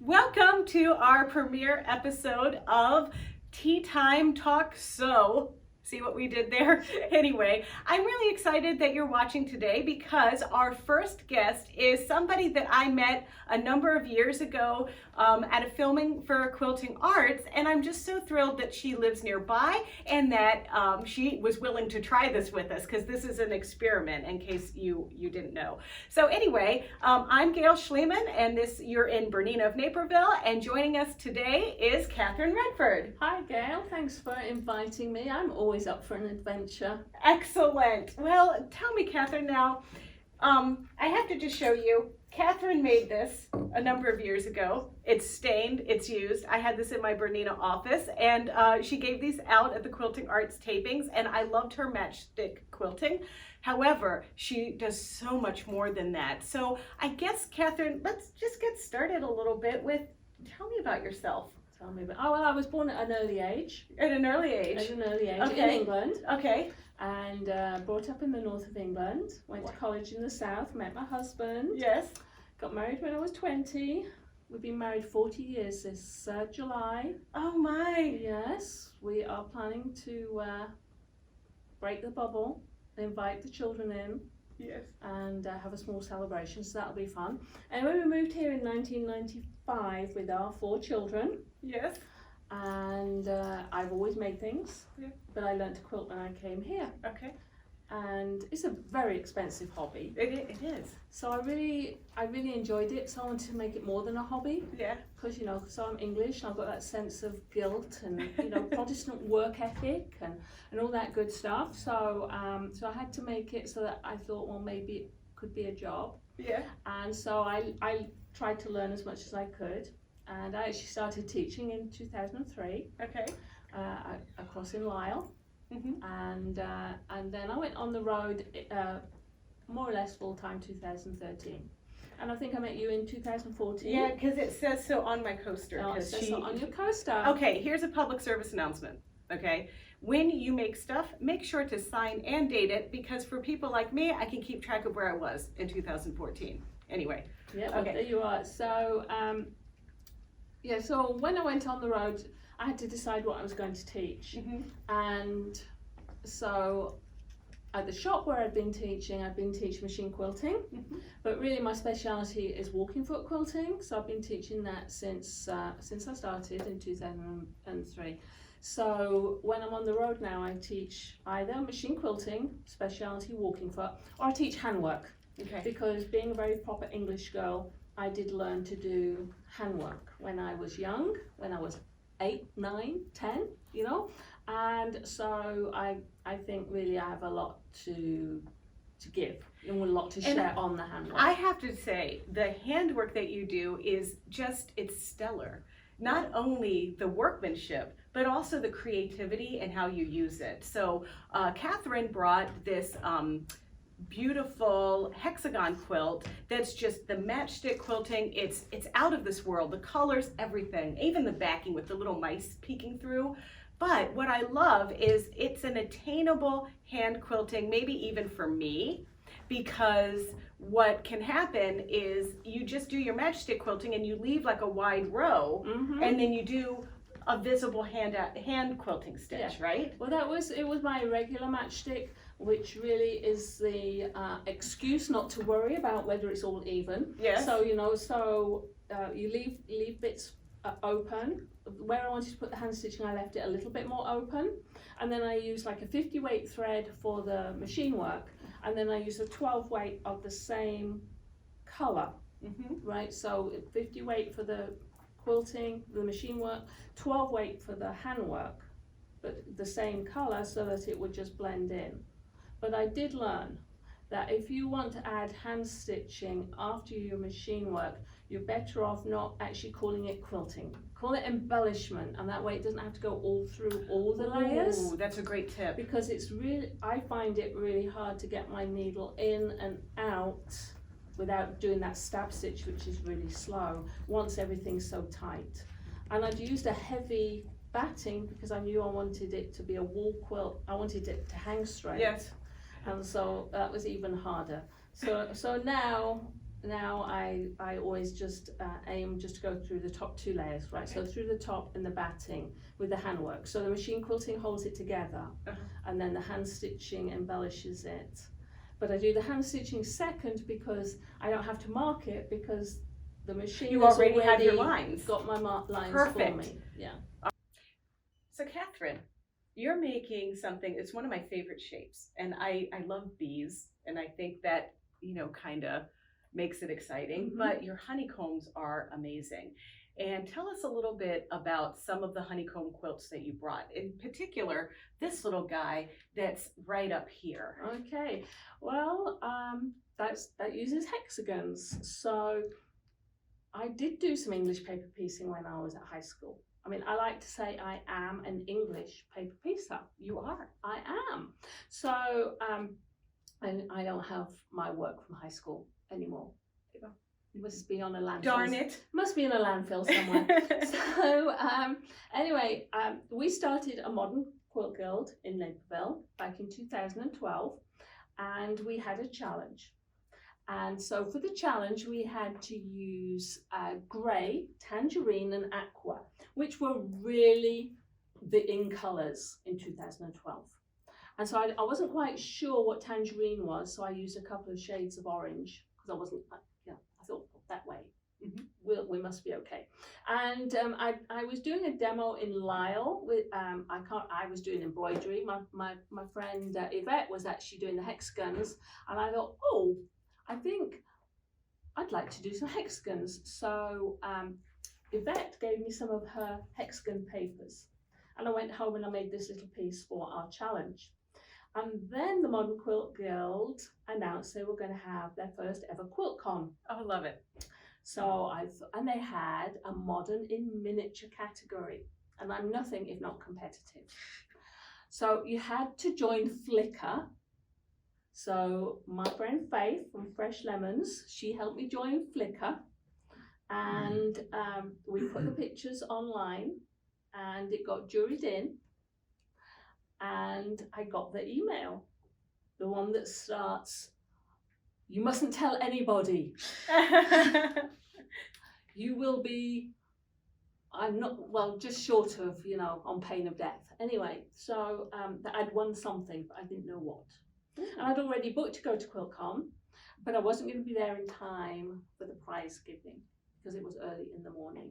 Welcome to our premiere episode of Tea Time Talk Sew. See what we did there? Anyway, I'm really excited that you're watching today because our first guest is somebody that I met a number of years ago at a filming for Quilting Arts, and I'm just so thrilled that she lives nearby and that she was willing to try this with us because this is an experiment in case you didn't know. So anyway, I'm Gayle Schliemann, and you're in BERNINA of Naperville, and joining us today is Catherine Redford. Hi Gayle, thanks for inviting me. I'm always up for an adventure. Excellent. Well, tell me, Catherine, now, I have to just show you. Catherine made this a number of years ago. It's stained, it's used. I had this in my BERNINA office, and she gave these out at the Quilting Arts tapings, and I loved her matchstick quilting. However, she does so much more than that. So I guess, Catherine, let's just get started a little bit with, tell me about yourself. Well, I was born at an early age. At an early age? At an early age, okay. In England. Okay. And brought up in the north of England. Went to college in the south, met my husband. Yes. Got married when I was 20. We've been married 40 years this July. Oh my. Yes, we are planning to break the bubble, invite the children in. Yes. And have a small celebration, so that'll be fun. Anyway, we moved here in 1995 with our 4 children. Yes. And I've always made things, yeah. But I learned to quilt when I came here. Okay. And it's a very expensive hobby. It is. So I really enjoyed it, so I wanted to make it more than a hobby. Yeah. Because, so I'm English, and I've got that sense of guilt and, Protestant work ethic and all that good stuff. So so I had to make it so that I thought, well, maybe it could be a job. Yeah. And so I tried to learn as much as I could. And I actually started teaching in 2003. Okay. Across in Lisle. Mm-hmm. And then I went on the road more or less full time 2013. And I think I met you in 2014. Yeah, because it says so on my coaster. Oh, it says so on your coaster. Okay, here's a public service announcement. Okay, when you make stuff, make sure to sign and date it, because for people like me, I can keep track of where I was in 2014. Anyway. Yeah, well, okay. There you are. So so when I went on the road, I had to decide what I was going to teach. Mm-hmm. And so at the shop where I've been teaching machine quilting, mm-hmm. But really my speciality is walking foot quilting. So I've been teaching that since I started in 2003. So when I'm on the road now, I teach either machine quilting, speciality walking foot, or I teach handwork. Okay. Because being a very proper English girl, I did learn to do handwork when I was young, when I was 8, 9, 10, and so I think really I have a lot to give and a lot to share on the handwork. I have to say, the handwork that you do is it's stellar. Not only the workmanship, but also the creativity and how you use it. So Catherine brought this beautiful hexagon quilt that's just the matchstick quilting. It's out of this world. The colors, everything, even the backing with the little mice peeking through. But what I love is it's an attainable hand quilting, maybe even for me, because what can happen is you just do your matchstick quilting and you leave like a wide row, mm-hmm. and then you do a visible hand quilting stitch, yeah. Right? Well, it was my regular matchstick, which really is the excuse not to worry about whether it's all even. Yes. So you leave bits open. Where I wanted to put the hand stitching, I left it a little bit more open, and then I used like a 50 weight thread for the machine work, and then I used a 12 weight of the same color. Mm-hmm. Right. So 50 weight for the quilting, the machine work, 12 weight for the handwork, but the same color so that it would just blend in. But I did learn that if you want to add hand stitching after your machine work, you're better off not actually calling it quilting. Call it embellishment, and that way it doesn't have to go all through all the layers. Ooh, that's a great tip. Because I find it really hard to get my needle in and out without doing that stab stitch, which is really slow, once everything's so tight. And I'd used a heavy batting because I knew I wanted it to be a wall quilt. I wanted it to hang straight. Yes. And so that was even harder. So now now I always just aim just to go through the top 2 layers, right? Okay. So through the top and the batting with the handwork. So the machine quilting holds it together, and then the hand stitching embellishes it. But I do the hand stitching second because I don't have to mark it, because the machine You has already have your lines. got my lines Perfect. for me. Yeah. So Catherine, you're making something, it's one of my favorite shapes, and I love bees, and I think that, you know, kind of makes it exciting, but your honeycombs are amazing. And tell us a little bit about some of the honeycomb quilts that you brought, in particular, this little guy that's right up here. Okay, well, that uses hexagons. So I did do some English paper piecing when I was at high school. I mean, I like to say I am an English paper piecer. You are. I am. So, and I don't have my work from high school anymore. It must be on a landfill. Darn it. Must be in a landfill somewhere. So, anyway, we started a modern quilt guild in Naperville back in 2012, and we had a challenge. And so for the challenge, we had to use grey, tangerine and aqua, which were really the in colours in 2012. And so I wasn't quite sure what tangerine was, so I used a couple of shades of orange, because I wasn't, I thought that way, we must be okay. And I was doing a demo in Lisle with, I was doing embroidery. My friend Yvette was actually doing the hexagons, and I thought, oh, I think I'd like to do some hexagons. So Yvette gave me some of her hexagon papers, and I went home and I made this little piece for our challenge. And then the Modern Quilt Guild announced they were going to have their first ever QuiltCon. Oh, I love it. So and they had a modern in miniature category, and I'm nothing if not competitive. So you had to join Flickr. So my friend Faith from Fresh Lemons, she helped me join Flickr, and we put the pictures online, and it got juried in, and I got the email, the one that starts, "You mustn't tell anybody. You will be," I'm not, well, just short of, you know, on pain of death. Anyway, so I'd won something, but I didn't know what. And I'd already booked to go to QuiltCon, but I wasn't going to be there in time for the prize giving because it was early in the morning.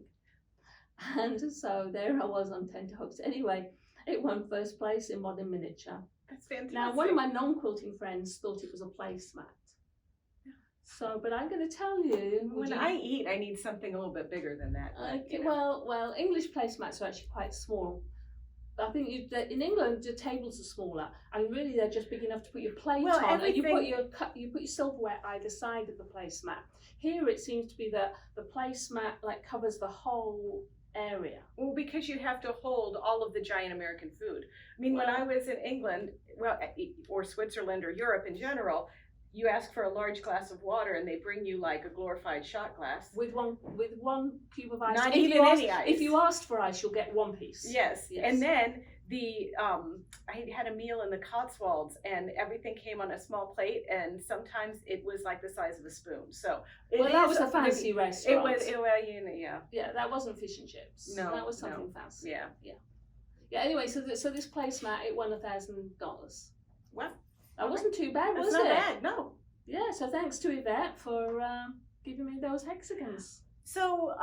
And so there I was on tenterhooks. Anyway, it won first place in modern miniature. That's fantastic. Now, one of my non-quilting friends thought it was a placemat. So, but I'm going to tell you. When I eat, I need something a little bit bigger than that. Okay, well, English placemats are actually quite small. I think in England the tables are smaller, and really they're just big enough to put your plate on, and you put your silverware either side of the placemat. Here it seems to be that the placemat like covers the whole area. Well, because you have to hold all of the giant American food. I mean, when I was in England, or Switzerland or Europe in general, you ask for a large glass of water and they bring you like a glorified shot glass. With one cube of ice. Not even any ice. If you asked for ice, you'll get one piece. Yes. And then I had a meal in the Cotswolds and everything came on a small plate, and sometimes it was like the size of a spoon. So that was a fancy restaurant. Yeah, that wasn't fish and chips. No, that was something fancy. Yeah. Anyway, so this placemat, it won $1,000. Wow. That wasn't too bad, was it? That's not bad, no. Yeah, so thanks to Yvette for giving me those hexagons. So,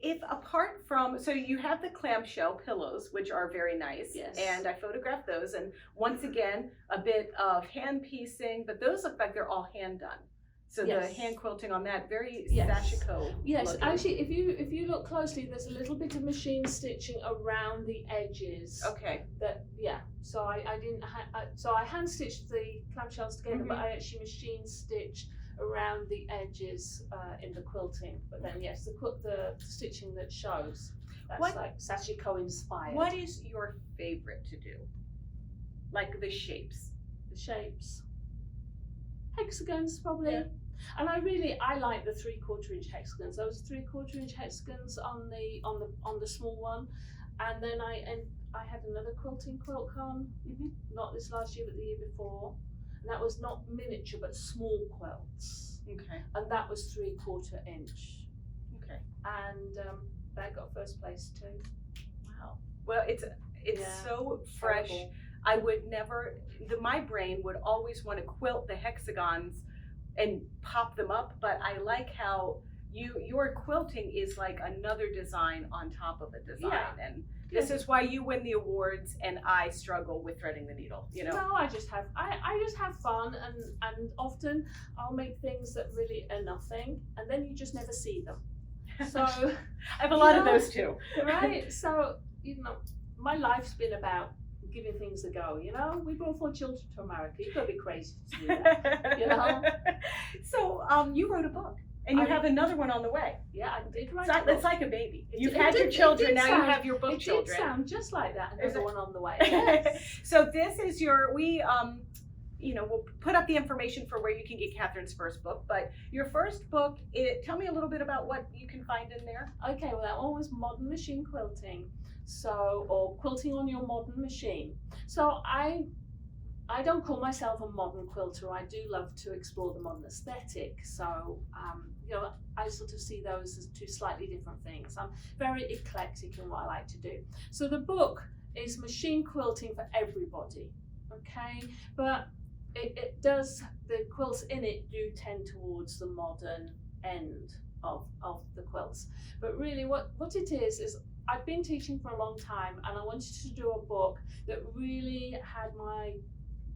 if apart from, so you have the clamshell pillows, which are very nice. Yes. And I photographed those, and once again, a bit of hand piecing, but those look like they're all hand done. So the hand quilting on that, very sashiko. Yes, looking. actually, if you look closely, there's a little bit of machine stitching around the edges. Okay. So I hand stitched the clamshells together, but I actually machine stitched around the edges in the quilting. But then yes, the stitching that shows, that's like sashiko inspired. What is your favorite to do? Like the shapes. The shapes. Hexagons probably. Yeah. And I like the 3/4 inch hexagons. Those 3/4 inch hexagons on the small one, and then I had another quilting QuiltCon, not this last year but the year before, and that was not miniature but small quilts. Okay. and that was 3/4 inch. Okay. And that got first place too. Wow. Well, it's Yeah. so fresh. Terrible. I would never. My brain would always want to quilt the hexagons and pop them up, but I like how your quilting is like another design on top of a design, Yeah. and this is why you win the awards, and I struggle with threading the needle. You know. No, I just have fun, and often I'll make things that really are nothing, and then you just never see them. So I have a lot of those too. right? So my life's been about giving things a go. We brought 4 children to America. You've got to be crazy to do that. So you wrote a book, and you have another one on the way. Yeah, I did write. It's like a baby. You've had your children, now you have your book children. It did sound just like that. Another one on the way. So this is we'll put up the information for where you can get Catherine's first book, but your first book, tell me a little bit about what you can find in there. Okay, well, that one was modern machine quilting, or quilting on your modern machine. So I don't call myself a modern quilter. I do love to explore the modern aesthetic. So I sort of see those as 2 slightly different things. I'm very eclectic in what I like to do. So the book is machine quilting for everybody. Okay, but it does, the quilts in it do tend towards the modern end of the quilts. But really what it is I've been teaching for a long time, and I wanted to do a book that really had my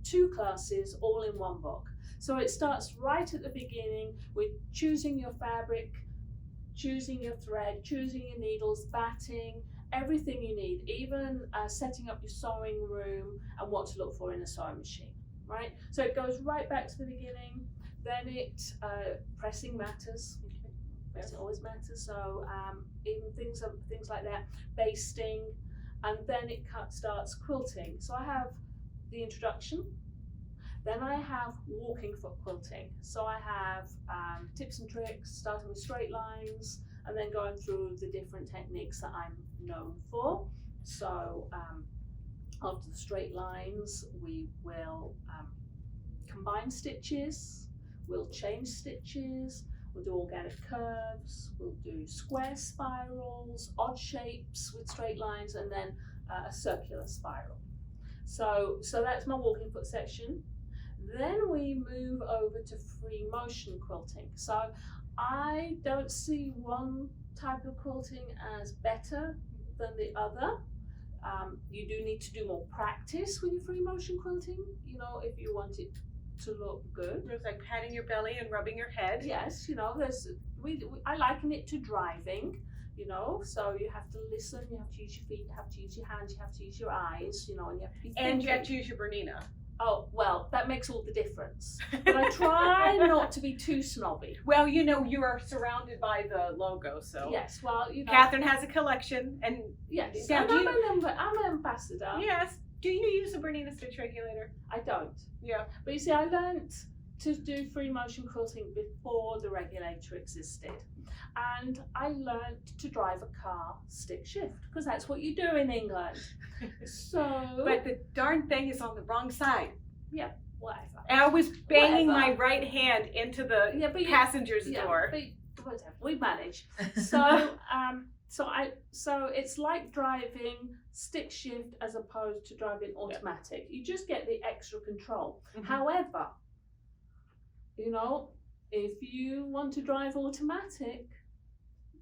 2 classes all in one book. So it starts right at the beginning with choosing your fabric, choosing your thread, choosing your needles, batting, everything you need, even setting up your sewing room and what to look for in a sewing machine, right? So it goes right back to the beginning. Then pressing matters. Pressing always matters. So even things like that, basting, and then it starts quilting. So I have the introduction. Then I have walking foot quilting. So I have tips and tricks, starting with straight lines, and then going through the different techniques that I'm known for. So after the straight lines, we will combine stitches, we'll change stitches, we'll do organic curves, we'll do square spirals, odd shapes with straight lines, and then a circular spiral. So that's my walking foot section. Then we move over to free motion quilting. So I don't see one type of quilting as better than the other. You do need to do more practice with your free motion quilting, if you want it to look good. It's like patting your belly and rubbing your head. Yes, I liken it to driving, so you have to listen, you have to use your feet, you have to use your hands, you have to use your eyes, and you have to be thinking. And you have to use your BERNINA. Oh, well, that makes all the difference. But I try not to be too snobby. Well, you are surrounded by the logo, so. Yes, well, Catherine has a collection, and. Yes, now, I'm an ambassador. Yes. Do you use a BERNINA stitch regulator? I don't. Yeah. But you see, I learnt to do free motion quilting before the regulator existed. And I learnt to drive a car stick shift, because that's what you do in England. But the darn thing is on the wrong side. Yeah, whatever. And I was banging my right hand into the passenger's door. But whatever, we manage. So so it's like driving stick shift as opposed to driving automatic. You just get the extra control. Mm-hmm. However, if you want to drive automatic,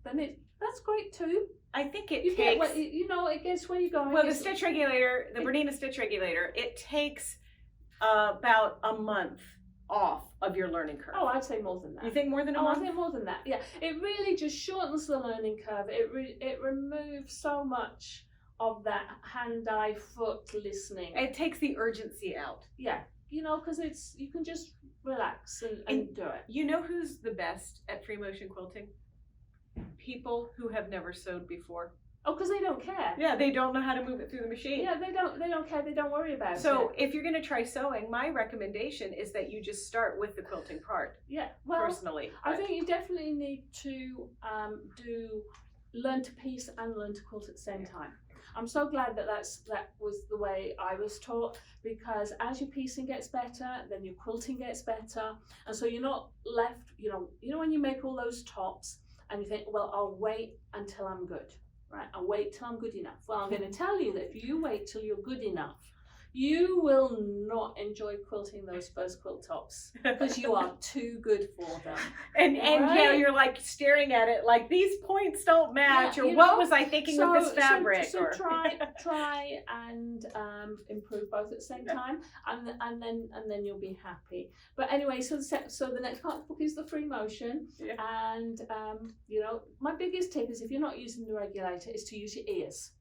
then that's great too. I think it takes. It gets where you're going. Well, the stitch regulator, the BERNINA stitch regulator, it takes about a month off of your learning curve. Oh, I'd say more than that. You think more than a month? I think more than that. Yeah, it really just shortens the learning curve. It removes so much of that hand-eye foot listening. It takes the urgency out. Yeah, because you can just relax and do it. You know who's the best at free motion quilting? People who have never sewed before. Oh, because they don't care. Yeah, they don't know how to move it through the machine. Yeah, they don't care. They don't worry about it. So if you're going to try sewing, my recommendation is that you just start with the quilting part. Yeah, well, personally, I think you definitely need to learn to piece and learn to quilt at the same time. I'm so glad that that was the way I was taught, because as your piecing gets better, then your quilting gets better, and so you're not left, you know when you make all those tops and you think, well, I'll wait until I'm good, right? I'll wait till I'm good enough. Well, I'm going to tell you that if you wait till you're good enough, you will not enjoy quilting those first quilt tops because you are too good for them. And right? yeah, you're like staring at it like these points don't match, Yeah, or what was I thinking with this fabric? So try and improve both at the same time, and then you'll be happy. But anyway, so the next part of the book is the free motion, and my biggest tip is, if you're not using the regulator, is to use your ears.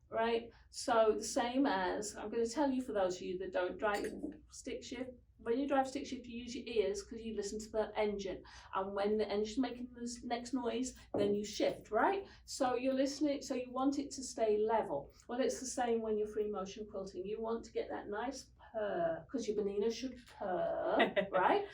Right, so the same as I'm going to tell you, for those of you that don't drive stick shift, when you drive stick shift, you use your ears because you listen to the engine, and when the engine's making this next noise, then you shift, right? So you're listening, so you want it to stay level. Well, it's the same when you're free motion quilting. You want to get that nice purr, because your Bernina should purr, right?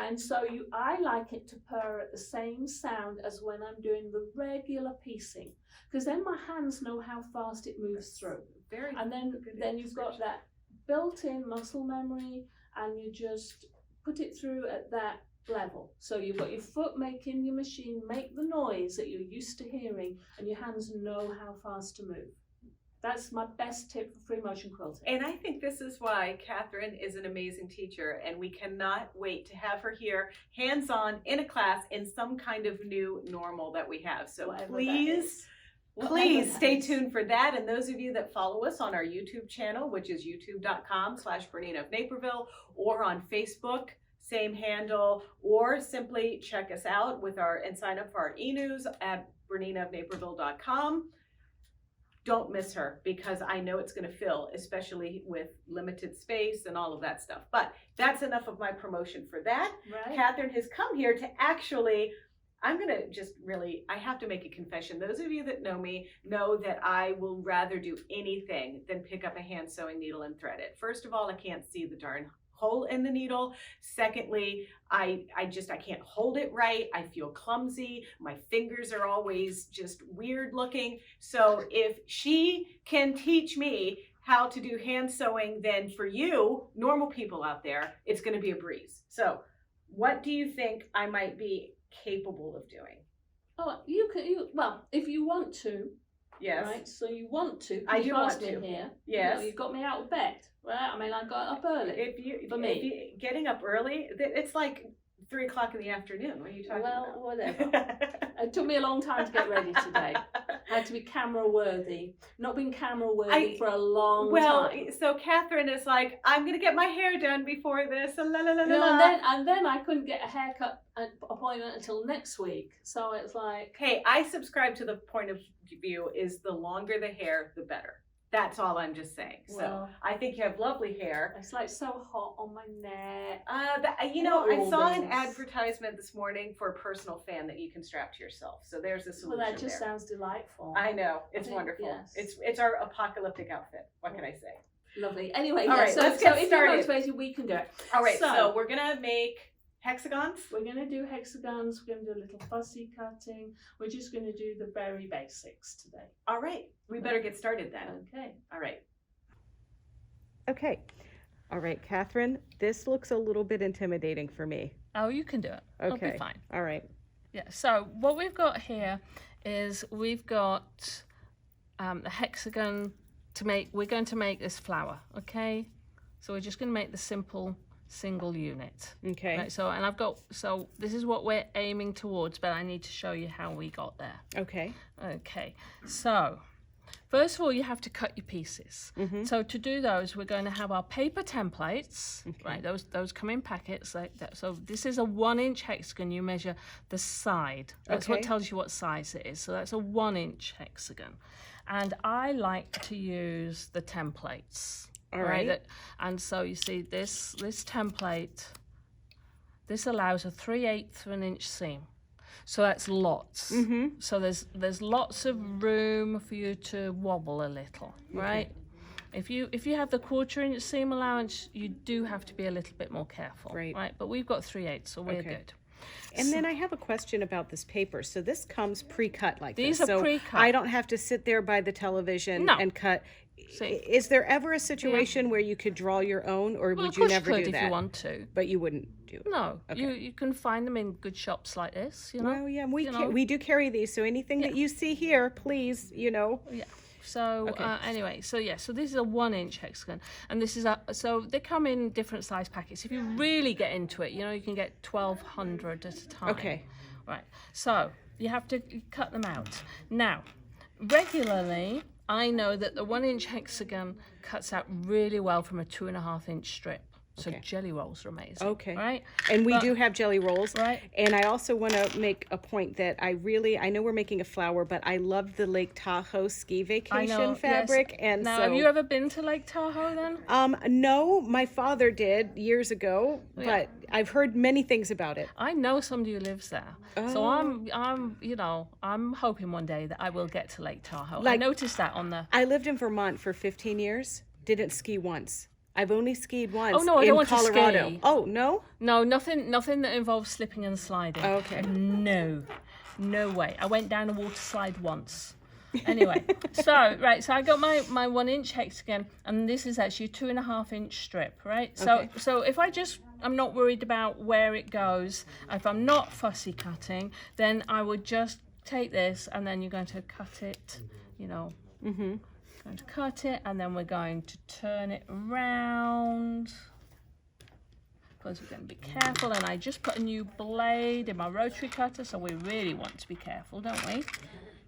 And so I like it to purr at the same sound as when I'm doing the regular piecing, because then my hands know how fast it moves through. And then you've got that built-in muscle memory, and you just put it through at that level. So you've got your foot making your machine make the noise that you're used to hearing, and your hands know how fast to move. That's my best tip for free motion quilting. And I think this is why Catherine is an amazing teacher, and we cannot wait to have her here hands-on in a class in some kind of new normal that we have. So please stay tuned for that. And those of you that follow us on our YouTube channel, which is youtube.com/Bernina of Naperville, or on Facebook, same handle, or simply check us out and sign up for our e-news at berninaofnaperville.com. Don't miss her, because I know it's going to fill, especially with limited space and all of that stuff. But that's enough of my promotion for that. Right. Catherine has come here to actually, I'm going to just really, I have to make a confession. Those of you that know me know that I will rather do anything than pick up a hand sewing needle and thread it. First of all, I can't see the darn hole in the needle. Secondly, I can't hold it right. I feel clumsy. My fingers are always just weird looking. So if she can teach me how to do hand sewing, then for you, normal people out there, it's going to be a breeze. So what do you think I might be capable of doing? Oh, well, if you want to. Yes. Right, so you want to. I do want to. Here. Yes. You got me out of bed. Right. I mean, I got up early. Getting up early, it's like 3 o'clock in the afternoon. What are you talking about? Well, whatever. It took me a long time to get ready today. I had to be camera worthy. Not been camera worthy for a long time. So Catherine is like, I'm gonna get my hair done before this. And then I couldn't get a haircut appointment until next week. So it's like, hey, I subscribe to the point of view is the longer the hair, the better. That's all I'm just saying. So I think you have lovely hair. It's like so hot on my neck. I saw an advertisement this morning for a personal fan that you can strap to yourself. So there's a solution. Well, that just sounds delightful. I know. It's wonderful. Yes. It's our apocalyptic outfit. What can I say? Lovely. Anyway, all right, let's get started. If you're motivated, we can do it. All right, so we're going to make hexagons. We're going to do hexagons. We're going to do a little fussy cutting. We're just going to do the very basics today. All right. We better get started then. Okay. All right. Okay. All right, Catherine, this looks a little bit intimidating for me. Oh, you can do it. Okay. It'll be fine. All right. Yeah, so what we've got here is we've got the hexagon to make. We're going to make this flower, okay? So we're just going to make the simple single unit. Okay. Right, so this is what we're aiming towards, but I need to show you how we got there. Okay. Okay, so first of all, you have to cut your pieces. Mm-hmm. So to do those, we're going to have our paper templates, right? Those come in packets like that. So this is a 1-inch hexagon. You measure the side. That's what tells you what size it is. So that's a 1-inch hexagon. And I like to use the templates. All right. And so you see this template, this allows a 3/8 of an inch seam. So that's lots. Mm-hmm. So there's lots of room for you to wobble a little, right? Okay. If you have the 1/4 inch seam allowance, you do have to be a little bit more careful, right? But we've got 3/8, so we're good. And then I have a question about this paper. So this comes pre-cut like These this. are So pre-cut. I don't have to sit there by the television No. and cut. See. Is there ever a situation where you could draw your own, or Well, would of you course never could do if that? you want to. But you wouldn't do it. No, you can find them in good shops like this, you know. Well, yeah, know. we do carry these. So anything that you see here, please, you know. Yeah. So anyway, so this is a 1-inch hexagon, and this is so they come in different size packets. If you really get into it, you know, you can get 1,200 at a time. Okay. Right. So you have to cut them out. Now, regularly, I know that the 1-inch hexagon cuts out really well from a 2.5-inch strip. So jelly rolls are amazing. Okay. Right. And we do have jelly rolls. Right. And I also want to make a point that I know we're making a flower, but I loved the Lake Tahoe ski vacation fabric. Yes. And now, so, have you ever been to Lake Tahoe then? No, my father did years ago, but I've heard many things about it. I know somebody who lives there. So I'm hoping one day that I will get to Lake Tahoe. I noticed that on the... I lived in Vermont for 15 years, didn't ski once. I've only skied once. Oh no, I don't want Colorado. to ski. Oh no? No, nothing that involves slipping and sliding. Okay. No way. I went down a water slide once. Anyway, so I got my 1-inch hexagon, and this is actually a 2.5-inch strip, right? So if I'm not worried about where it goes. If I'm not fussy cutting, then I would just take this, and then you're going to cut it, you know. Mm-hmm. Going to cut it, and then we're going to turn it around, because we're going to be careful. And I just put a new blade in my rotary cutter, so we really want to be careful, don't we?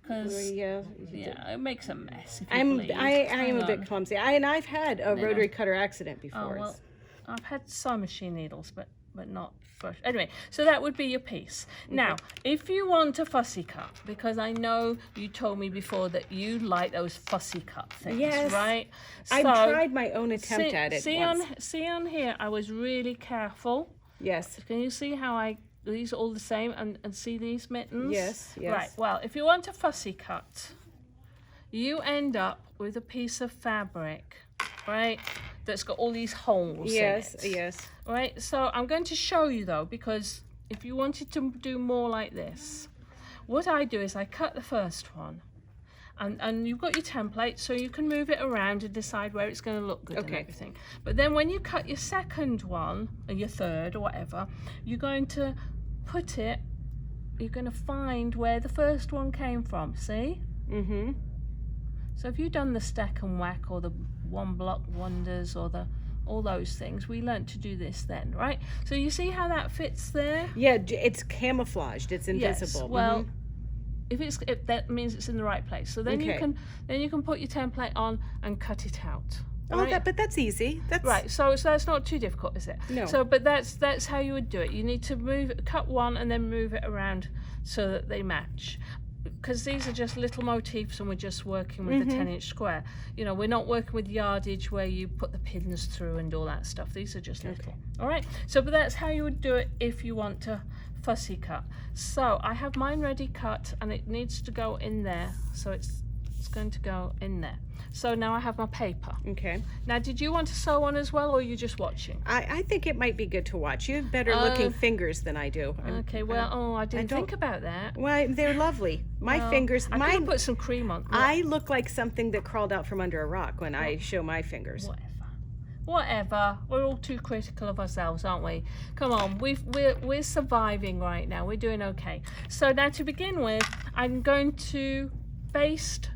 Because it makes a mess. If you bleed. I am a bit clumsy. I've had a rotary cutter accident before. Oh, well, I've had sewing machine needles, but not brush. Anyway, so that would be your piece. Now, if you want a fussy cut, because I know you told me before that you like those fussy cut things, right? So, I've tried my own attempt at it once. See on here, I was really careful. Yes. Can you see how these are all the same, and see these mittens? Yes. Right, well, if you want a fussy cut, you end up with a piece of fabric, right, that's got all these holes in it. Yes. Right, so I'm going to show you though, because if you wanted to do more like this, what I do is I cut the first one, and you've got your template, so you can move it around and decide where it's going to look good and everything. But then when you cut your second one, or your third, or whatever, you're going to put it, you're going to find where the first one came from, see? Mm-hmm. So if you've done the stack and whack, or the one block wonders, or all those things, we learnt to do this then, right? So you see how that fits there? Yeah, it's camouflaged. It's invisible. Yes, well, if that means it's in the right place. So then you can put your template on and cut it out. Right? But that's easy. That's right. So that's not too difficult, is it? No. So, but that's how you would do it. You need to cut one and then move it around so that they match. Because these are just little motifs, and we're just working with the 10-inch square. You know, we're not working with yardage where you put the pins through and all that stuff. These are just little. All right. So, but that's how you would do it if you want to fussy cut. So I have mine ready cut, and it needs to go in there. So it's going to go in there. So now I have my paper. Okay. Now, did you want to sew on as well, or are you just watching? I think it might be good to watch. You have better looking fingers than I do. Okay, well, I didn't think about that. Well, they're lovely. My fingers, I could put some cream on. I look like something that crawled out from under a rock when I show my fingers. Whatever. We're all too critical of ourselves, aren't we? Come on, we're surviving right now. We're doing okay. So now to begin with, I'm going to baste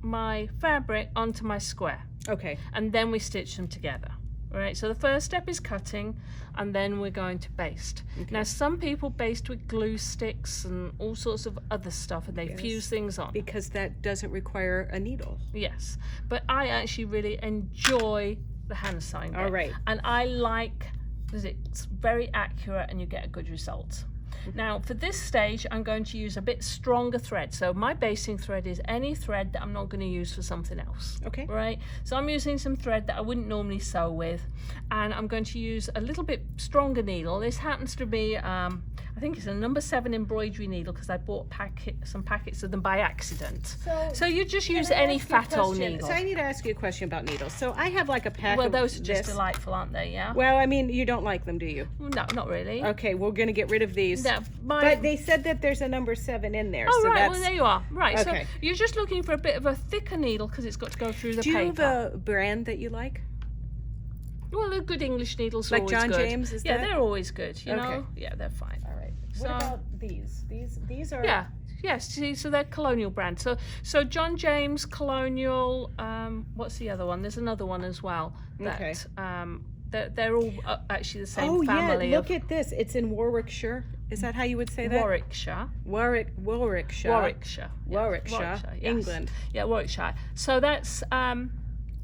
my fabric onto my square. Okay. And then we stitch them together. Right, so the first step is cutting, and then we're going to baste. Okay. Now, some people baste with glue sticks and all sorts of other stuff, and they fuse things on. Because that doesn't require a needle. Yes, but I actually really enjoy the hand sewing bit. All right. And I like, because it's very accurate and you get a good result. Now for this stage I'm going to use a bit stronger thread. So my basting thread is any thread that I'm not going to use for something else. Okay. Right? So I'm using some thread that I wouldn't normally sew with, and I'm going to use a little bit stronger needle. This happens to be I think it's a number 7 embroidery needle because I bought some packets of them by accident. So you just use any fat old needle. So I need to ask you a question about needles. So I have like a pack Well, of those are just this. delightful, aren't they? Yeah. Well, I mean, you don't like them, do you? No, not really. Okay, we're going to get rid of these. No, But they said that there's a number 7 in there. Oh, so right. That's... Well, there you are. Right. Okay. So you're just looking for a bit of a thicker needle because it's got to go through the Do you paper. have a brand that you like? Well, the good English needles are Like always John good. James, is yeah, that? they're always good. You Okay. know. Yeah, they're fine. All right. So- What about these? These are... Yeah. Yes. See, so they're Colonial brand. So John James, Colonial. What's the other one? There's another one as well. That, Okay. They're all actually the same Oh, family. yeah, look at this. It's in Warwickshire. Is that how you would say that? Warwickshire. Warwickshire. Warwickshire. Yeah. Warwickshire, yes. England. Yeah, Warwickshire. So that's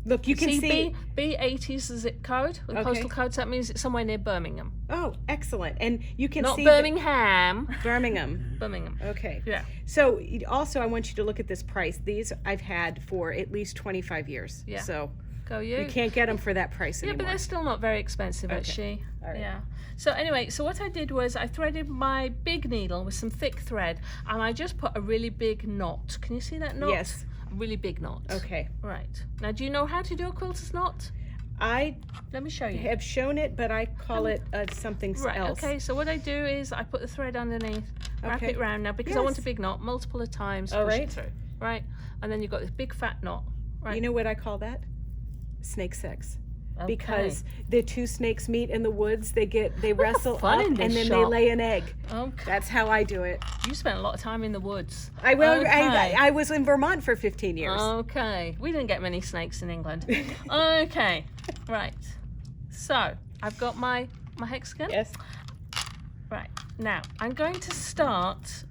Look, you can see... B80 is the zip code, the Okay. postal code. So that means it's somewhere near Birmingham. Oh, excellent. And you can Not see... Birmingham. Birmingham. Birmingham. Okay. Yeah. So also, I want you to look at this price. These I've had for at least 25 years. Yeah. So Go you. you can't get them for that price Yeah, anymore. but they're still not very expensive, actually. All right. Yeah. So anyway, so what I did was I threaded my big needle with some thick thread, and I just put a really big knot. Can you see that knot? Yes. A really big knot. Okay. Right. Now, do you know how to do a quilter's knot? I Let me show you. have shown it, but I call it something Right, else. okay, so what I do is I put the thread underneath, wrap Okay. it round now because I want a Yes. big knot, multiple of times, All push right. it through, right? And then you've got this big fat knot, right? You know what I call that? Snake sex. Okay. Because the two snakes meet in the woods, they wrestle fun up, in and this then shop. they lay an egg. Okay. That's how I do it. You spent a lot of time in the woods. I will. Okay. I was in Vermont for 15 years. Okay, we didn't get many snakes in England. Okay, right. So I've got my hexagon. Yes. Right, now I'm going to start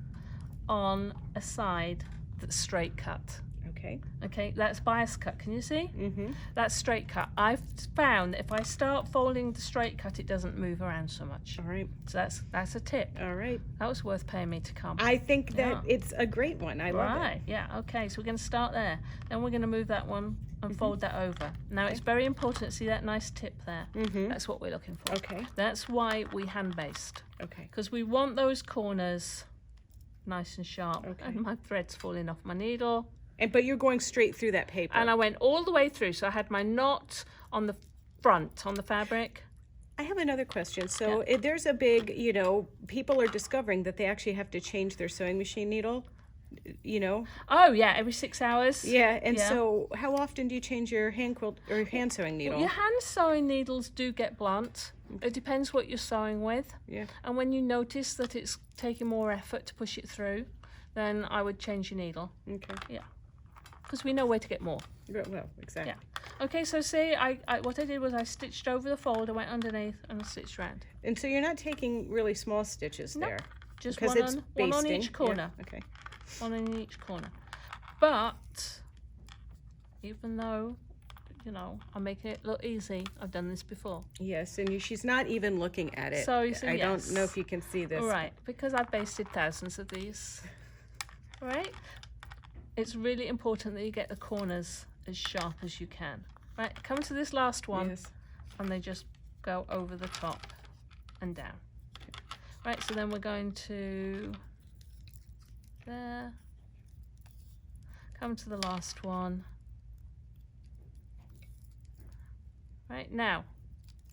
on a side that's straight cut. Okay. Okay, that's bias cut, can you see? Mm-hmm. That's straight cut. I've found that if I start folding the straight cut, it doesn't move around so much. All right. So that's a tip. All right. That was worth paying me to come. I think that Yeah. it's a great one. I love it. Right, yeah, okay, so we're going to start there. Then we're going to move that one and fold that over. Now it's very important to see that nice tip there. Mm-hmm. That's what we're looking for. Okay. That's why we hand baste, Okay. because we want those corners nice and sharp. Okay. And my thread's falling off my needle. But you're going straight through that paper. And I went all the way through, so I had my knot on the front, on the fabric. I have another question. So there's a big, people are discovering that they actually have to change their sewing machine needle, Oh yeah, every 6 hours. Yeah, and Yeah. so how often do you change your hand quilt or hand sewing needle? Your hand sewing needles do get blunt. It depends what you're sewing with. Yeah. And when you notice that it's taking more effort to push it through, then I would change your needle. Okay. Yeah. Because we know where to get more. Well, exactly. Yeah. Okay, so see, what I did was I stitched over the fold, I went underneath and I stitched round. And so you're not taking really small stitches Nope. there. Just Because one it's on basting. each corner. Yeah. Okay. One in each corner. But even though, I'm making it look easy, I've done this before. Yes, and she's not even looking at it. So you see, I yes. don't know if you can see this. All right, because I've basted thousands of these. All right? It's really important that you get the corners as sharp as you can. Right, come to this last one, Yes. and they just go over the top and down. Right, so then we're going to there. Come to the last one. Right, now,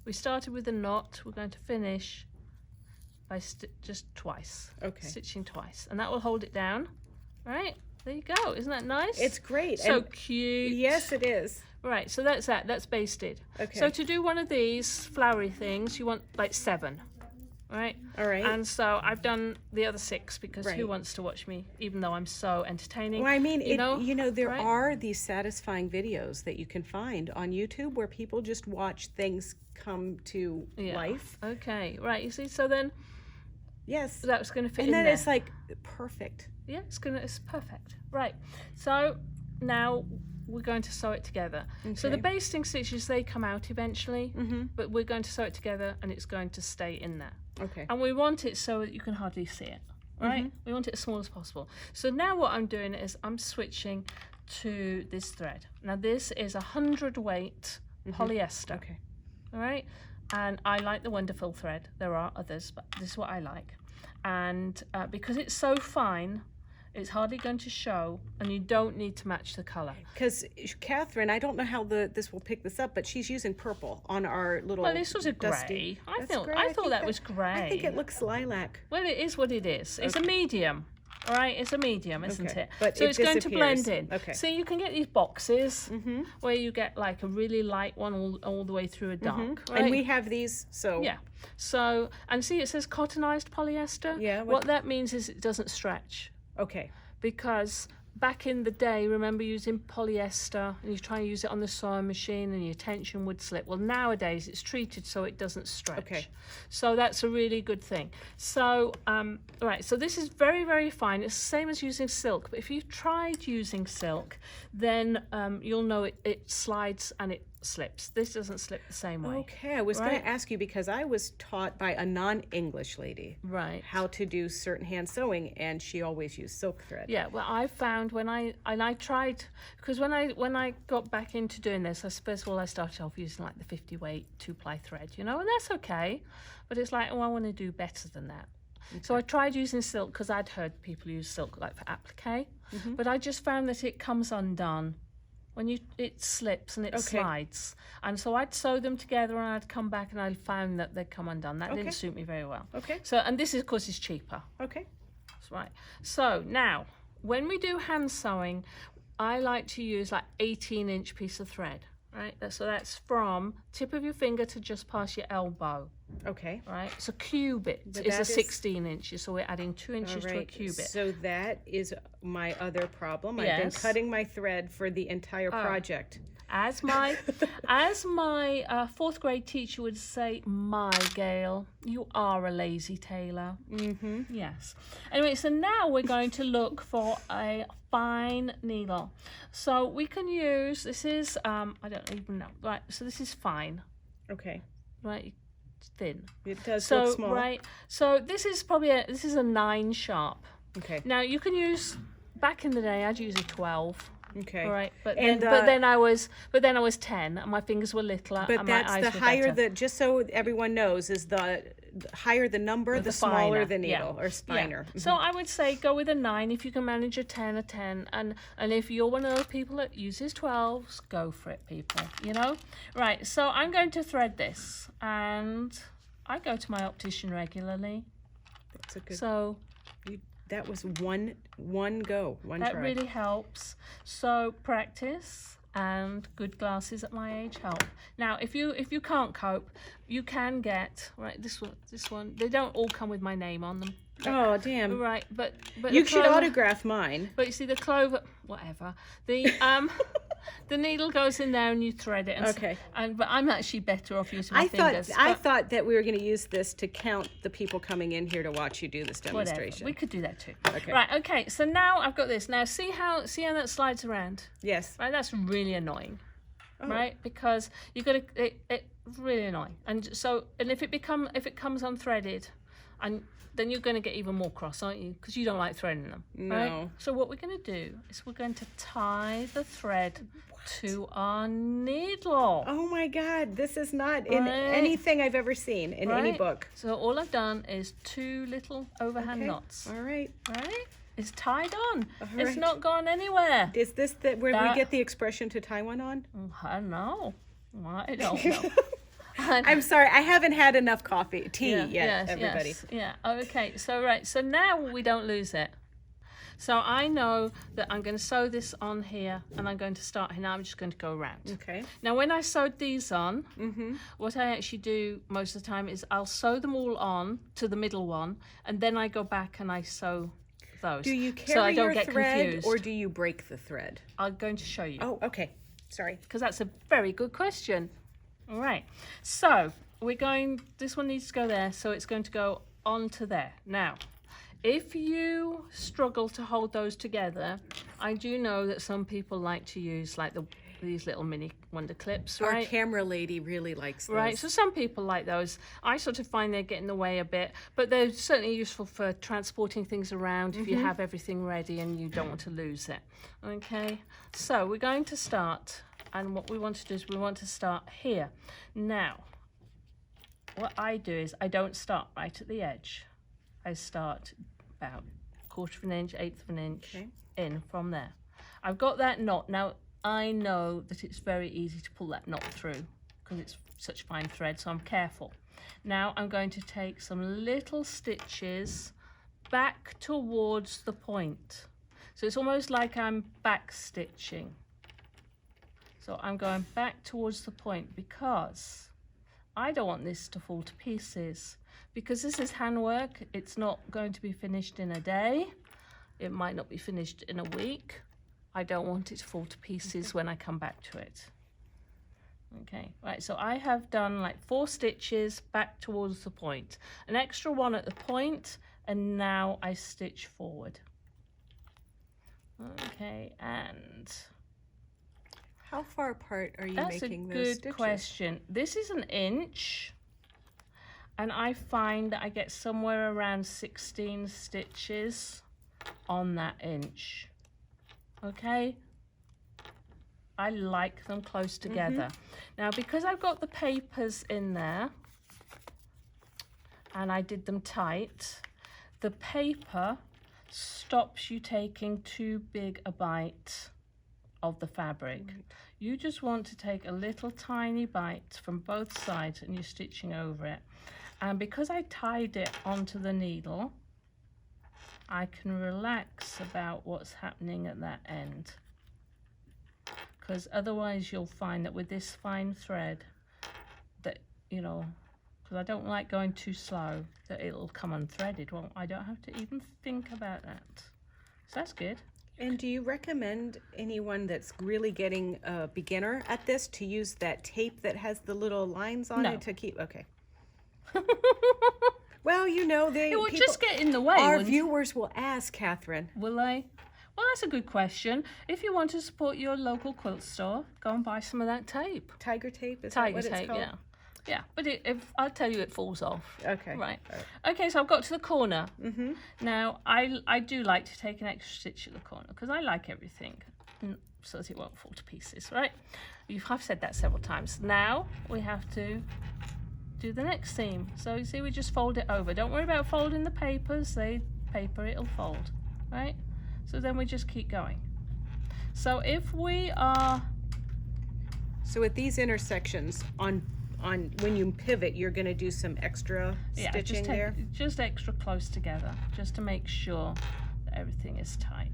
we started with a knot. We're going to finish by just twice. Okay. Stitching twice. And that will hold it down. Right, there you go. Isn't that nice? It's great. So and cute. yes, it is. Right, so that's that. That's basted. Okay. So to do one of these flowery things, you want like 7. Right? All right. And so I've done the other 6 because Right. who wants to watch me, even though I'm so entertaining? Well, I mean, there right? are these satisfying videos that you can find on YouTube where people just watch things come to Yeah. life. Okay, right. You see, so then Yes. that's going to fit And in then there. it's like perfect. Yeah, it's perfect. Right. So now we're going to sew it together. So the basting stitches, they come out eventually, but we're going to sew it together and it's going to stay in there. Okay. And we want it so that you can hardly see it, right? We want it as small as possible. So now what I'm doing is I'm switching to this thread. Now this is 100 weight polyester. Okay. All right. And I like the Wonderful thread. There are others, but this is what I like. And because it's so fine, it's hardly going to show, and you don't need to match the color. Because Catherine, I don't know how this will pick this up, but she's using purple on our little. Well, this was a dusty. grey. I thought that was grey. I think it looks lilac. Well, it is what it is. It's a medium. All right, it's a medium, isn't it? But so it's going to blend disappears. in. Okay. So you can get these boxes where you get like a really light one all the way through a dark. Right? And we have these, so. Yeah. So, and see it says cottonized polyester? Yeah. What that means is it doesn't stretch. Okay. Because back in the day, remember using polyester and you try and use it on the sewing machine and your tension would slip. Well, nowadays it's treated so it doesn't stretch. Okay. So that's a really good thing. So, right, so this is very, very fine. It's the same as using silk, but if you've tried using silk, then you'll know it slides and it slips. This doesn't slip the same way. Okay, I was going to ask you because I was taught by a non-English lady how to do certain hand sewing, and she always used silk thread. Yeah, well, I found when I tried, because when I got back into doing this, first of all I started off using like the 50 weight 2-ply thread, you know, and that's okay, but it's like, oh, I want to do better than that. Okay. So I tried using silk because I'd heard people use silk like for applique, but I just found that it comes undone when it slips and it slides, and so I'd sew them together and I'd come back and I found that they'd come undone. That didn't suit me very well. Okay. So, and this is, of course, is cheaper. Okay. That's right. So now, when we do hand sewing, I like to use like 18-inch piece of thread. Right. So that's from tip of your finger to just past your elbow. Okay. Right. So cubit is a 16 inches. So we're adding 2 inches to a cubit. So that is my other problem. I've been cutting my thread for the entire project. As my fourth grade teacher would say, my Gayle, you are a lazy tailor. Yes. Anyway, so now we're going to look for a fine needle. So we can use, this is, I don't even know. Right, so this is fine. Okay. Right, it's thin. It does look small. Right, so this is probably this is a 9 sharp. Okay. Now you can use, back in the day, I'd use a 12. Okay. All right, but then I was 10, and my fingers were littler, but and my eyes were better. But that's the higher just so everyone knows, is the higher the number, the smaller the needle, or finer. Yeah. So I would say go with a 9 if you can manage a 10, and if you're one of those people that uses 12s, go for it, people. You know, right? So I'm going to thread this, and I go to my optician regularly. That's a good. So. That was one go, one try. That really helps. So practice and good glasses at my age help. Now, if you can't cope, you can get this one. They don't all come with my name on them. Oh damn! Right, but you should autograph mine. But you see, the clover, whatever. The needle goes in there and you thread it. But I'm actually better off using my fingers. I thought that we were going to use this to count the people coming in here to watch you do this demonstration. Whatever. We could do that too. Okay. Right. Okay. So now I've got this. Now see how that slides around. Yes. Right. That's really annoying. Oh. Right, because you got to. It's really annoying. And so, and if it comes unthreaded, and then you're going to get even more cross, aren't you? Because you don't like threading them. No. Right? So what we're going to do is we're going to tie the thread to our needle. Oh my God, this is not in anything I've ever seen in any book. So all I've done is 2 little overhand knots. All right. Right? It's tied on. It's not gone anywhere. Is this where we get the expression to tie one on? I don't know. I don't know. I'm sorry, I haven't had enough tea yet, everybody. Yeah, okay, so now we don't lose it. So I know that I'm going to sew this on here, and I'm going to start here. Now I'm just going to go around. Okay. Now when I sewed these on, what I actually do most of the time is I'll sew them all on to the middle one, and then I go back and I sew those. Do you carry your thread, or do you break the thread? I'm going to show you. Oh, okay. Sorry. Because that's a very good question. All right, so this one needs to go there, so it's going to go onto there. Now, If you struggle to hold those together, I do know that some people like to use like these little mini wonder clips, right? Our camera lady really likes those. Right, so some people like those. I sort of find they get in the way a bit, but they're certainly useful for transporting things around if you have everything ready and you don't want to lose it. Okay, so we're going to start, and what we want to do is we want to start here. Now, what I do is I don't start right at the edge. I start about 1/4 of an inch, 1/8 of an inch in from there. I've got that knot. Now, I know that it's very easy to pull that knot through because it's such fine thread, so I'm careful. Now I'm going to take some little stitches back towards the point. So it's almost like I'm back stitching. So I'm going back towards the point because I don't want this to fall to pieces. Because this is handwork, it's not going to be finished in a day. It might not be finished in a week. I don't want it to fall to pieces when I come back to it. Okay, right, so I have done like 4 stitches back towards the point, an extra one at the point, and now I stitch forward. Okay, and how far apart are you making those That's a good stitches? question. This is 1 inch, and I find that I get somewhere around 16 stitches on that inch. Okay, I like them close together. Now, because I've got the papers in there and I did them tight, the paper stops you taking too big a bite of the fabric. You just want to take a little tiny bite from both sides and you're stitching over it. And because I tied it onto the needle, I can relax about what's happening at that end, because otherwise you'll find that with this fine thread that, you know, because I don't like going too slow, that it'll come unthreaded. Well, I don't have to even think about that. So that's good. And do you recommend anyone that's really getting a beginner at this to use that tape that has the little lines on it to keep? Okay. Well, you know, it will just get in the way. Our viewers will ask, Catherine. Will they? Well, that's a good question. If you want to support your local quilt store, go and buy some of that tape. Tiger tape? Is Tiger that what tape, it's called? yeah. Yeah, but if I'll tell you, it falls off. Okay. Right. Okay, so I've got to the corner. Now, I do like to take an extra stitch at the corner because I like everything so that it won't fall to pieces, right? I've said that several times. Now, we have to do the next seam. So you see, we just fold it over. Don't worry about folding the papers. It'll fold, right? So then we just keep going. So if we are... So at these intersections, on when you pivot, you're going to do some extra stitching there? Just extra close together, just to make sure that everything is tight.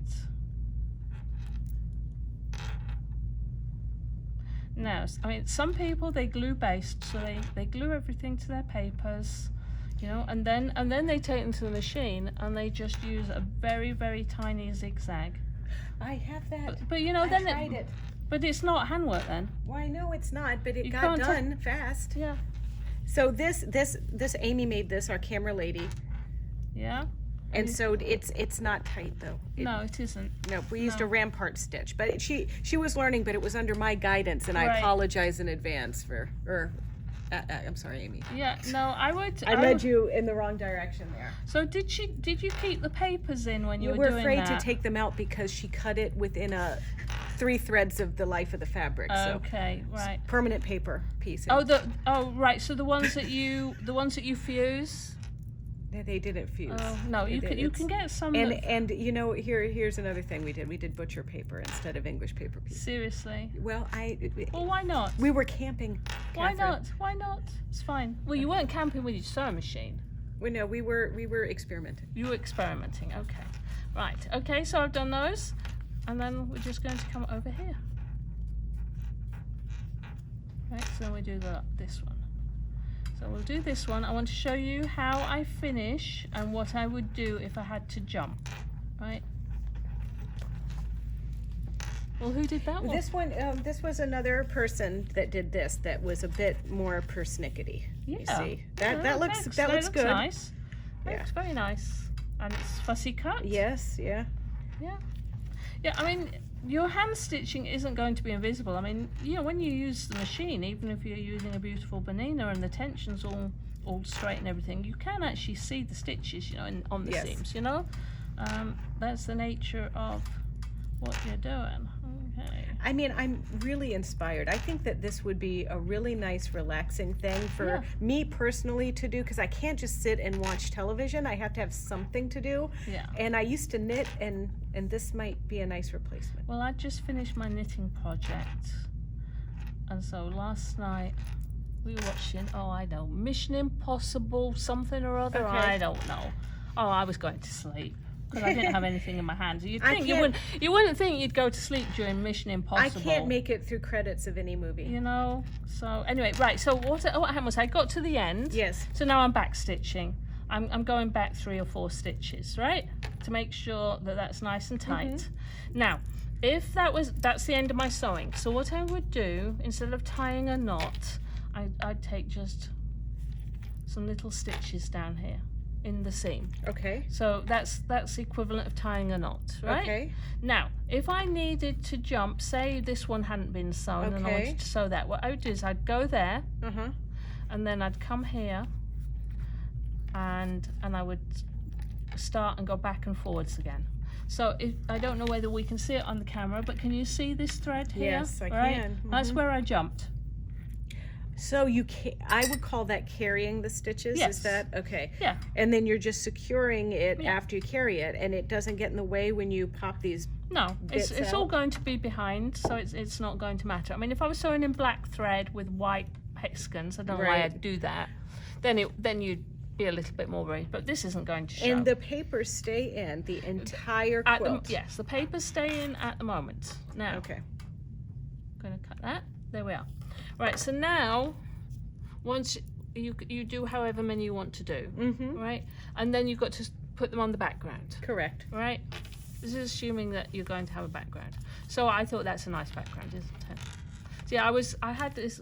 Now, I mean, some people, they glue based, so they glue everything to their papers, you know, and then they take them to the machine and they just use a very, very tiny zigzag. I have that. But you know, I then tried it. But it's not handwork then. Well, I know it's not, but it You got can't done fast. Yeah. So this Amy made this, our camera lady. Yeah. And so it's not tight though. No, it isn't. No, we used a rampart stitch, but she was learning, but it was under my guidance, and I Right. apologize in advance I'm sorry, Amy. Yeah. No, I would. I led you in the wrong direction there. So did you keep the papers in when you We were were doing afraid that? to take them out because she cut it within 3 threads of the life of the fabric. Okay, So right. permanent paper piece. Oh, right. So the ones that you fuse. They didn't fuse. Oh no, you can get some. And you know, here's another thing we did. We did butcher paper instead of English paper piece. Seriously. Well, Well, why not? we were camping. Why Catherine. not? Why not? It's fine. Well, you weren't camping with your sewing machine. Well, no, we were experimenting. You were experimenting. Okay. Right. Okay. So I've done those, and then we're just going to come over here. Right. So we do this one. So we'll do this one. I want to show you how I finish and what I would do if I had to jump. Right. Well, who did that one? This was another person that did this. That was a bit more persnickety. Yeah. You see, Yeah, that looks good. Nice. Yeah. Looks very nice. and it's fussy cut. Yes, yeah. Yeah. Yeah, I mean, your hand stitching isn't going to be invisible. I mean, you know, when you use the machine, even if you're using a beautiful Bernina and the tension's all straight and everything, you can actually see the stitches, you know, on the Yes. seams, you know. That's the nature of what you're doing. Okay. I mean, I'm really inspired. I think that this would be a really nice, relaxing thing for me personally to do, because I can't just sit and watch television. I have to have something to do. Yeah. And I used to knit, and this might be a nice replacement. Well, I just finished my knitting project, and so last night we were watching, oh, I know, Mission Impossible something or other. Okay. I don't know. Oh, I was going to sleep because I didn't have anything in my hands. You'd think you can't- wouldn't think you'd go to sleep during Mission Impossible. I can't make it through credits of any movie. You know. So anyway, right. So what happened was I got to the end. Yes. So now I'm back stitching. I'm going back 3 or 4 stitches, right, to make sure that that's nice and tight. Now, if that's the end of my sewing. So what I would do, instead of tying a knot, I'd take just some little stitches down here in the seam. Okay. So that's the equivalent of tying a knot, right? Okay. Now, if I needed to jump, say this one hadn't been sewn and I Okay. wanted to sew that, what I would do is I'd go there and then I'd come here and I would start and go back and forwards again. So I don't know whether we can see it on the camera, but can you see this thread here? Yes, I Right? can. That's where I jumped. So I would call that carrying the stitches. Yes. Is that okay? Yeah. And then you're just securing it Yeah. after you carry it, and it doesn't get in the way when you pop these. No, it's Bits all out. going to be behind, so it's not going to matter. I mean, if I was sewing in black thread with white hexagons, I don't know why Right. I'd do that. Then you'd be a little bit more worried, but this isn't going to show. And the papers stay in the entire quilt. Yes, the papers stay in at the moment. Now, Okay. I'm going to cut that. There we are. Right, so now, once you do however many you want to do, right? And then you've got to put them on the background, Correct. right? This is assuming that you're going to have a background. So I thought that's a nice background, isn't it? So yeah, I had this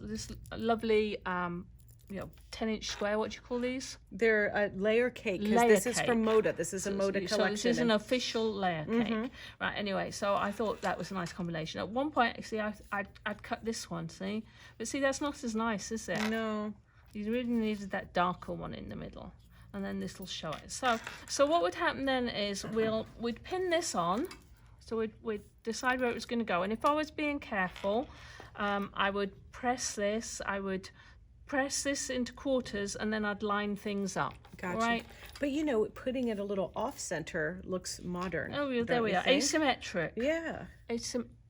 lovely 10-inch square. What do you call these? They're a layer cake, because Layer this is cake. from Moda. This is a Moda collection. So this is an and- official layer cake, right? Anyway, so I thought that was a nice combination. At one point, see, I'd cut this one, see, but see, that's not as nice, is it? No. You really needed that darker one in the middle, and then this will show it. So what would happen then is we'd pin this on, so we'd decide where it was going to go, and if I was being careful, I would press this. I would press this into quarters, and then I'd line things up. Gotcha. Right? But you know, putting it a little off center looks modern. Oh, don't there we you are. think? Asymmetric. Yeah.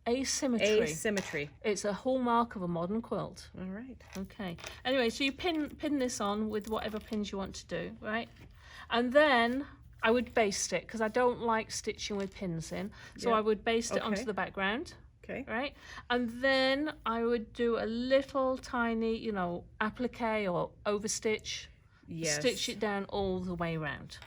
Asymmetry. Asymmetry. It's a hallmark of a modern quilt. All right. Okay. Anyway, so you pin this on with whatever pins you want to do, right? And then I would baste it, because I don't like stitching with pins in. So Yeah. I would baste it Okay. onto the background, Okay. right? And then I would do a little tiny, applique or overstitch. Yes. Stitch it down all the way around.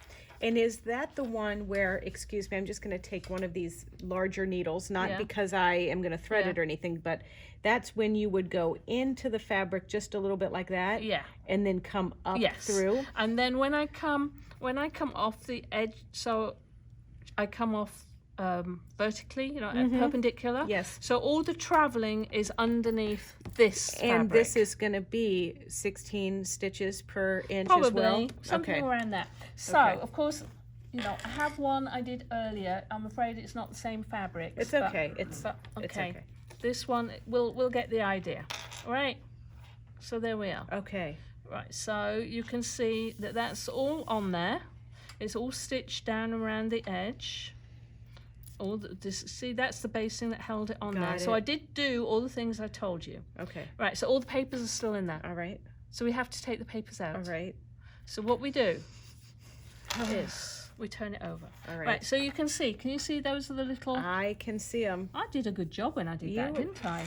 And is that the one where, excuse me, I'm just going to take one of these larger needles, not Yeah. because I am going to thread Yeah. it or anything, but that's when you would go into the fabric just a little bit like that, Yeah. and then come up Yes. through. And then when I come off the edge, so I come off vertically, perpendicular. Yes. So all the traveling is underneath this And fabric. this is going to be 16 stitches per inch probably as well? something Okay. around that. So Okay. of course, I have one I did earlier. I'm afraid it's not the same fabric. It's okay. It's okay. okay. This one we'll get the idea. All right. So there we are. Okay. Right, so you can see that that's all on there. It's all stitched down around the edge. See, that's the basting that held it on Got there. So it. I did do all the things I told you. Okay. Right, so all the papers are still in there. All right. So we have to take the papers out. All right. So what we do is we turn it over. All right. Right, so you can see. Can you see those are the little... I can see them. I did a good job when I did that, You- didn't I?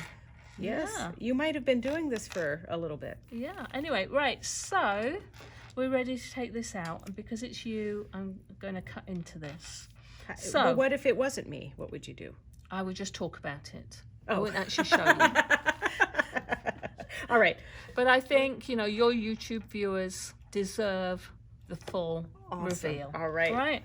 Yes. Yeah. You might have been doing this for a little bit. Yeah, anyway, right, so we're ready to take this out, and because it's you, I'm going to cut into this. So- But what if it wasn't me? What would you do? I would just talk about it. I Oh. wouldn't actually show you. All right. But I think, your YouTube viewers deserve the full Awesome. reveal. All right. Right?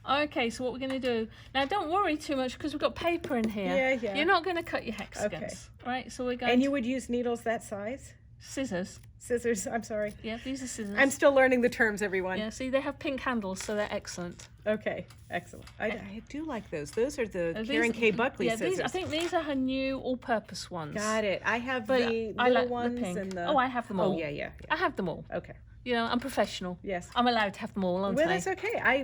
Okay, so what we're going to do now? Don't worry too much because we've got paper in here. Yeah. You're not going to cut your hexagons, right? So we're going. And you would use needles that size? Scissors. Scissors. I'm sorry. Yeah, these are scissors. I'm still learning the terms, everyone. Yeah, see, they have pink handles, so they're excellent. Okay, excellent. I do like those. Those are the Karen K. Buckley scissors. I think these are her new all-purpose ones. Got it. I have But the I little like ones the pink. and the. Oh, I have them all. Oh yeah. I have them all. Okay. You know, I'm professional. Yes. I'm allowed to have them all, aren't Well, I? that's okay. I